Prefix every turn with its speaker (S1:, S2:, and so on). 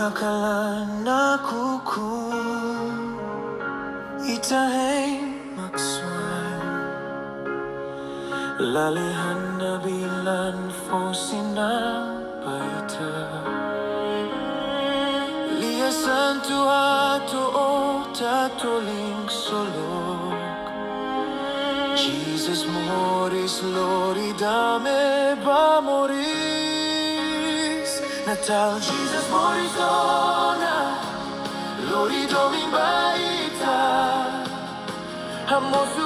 S1: hakalan na kukun itahay makswan lalihan na bilan fosina baita liasan tuato o tatoling solok Jesus moris lori dame ba moris Natal Jesus moris dona lori domin baita Amo su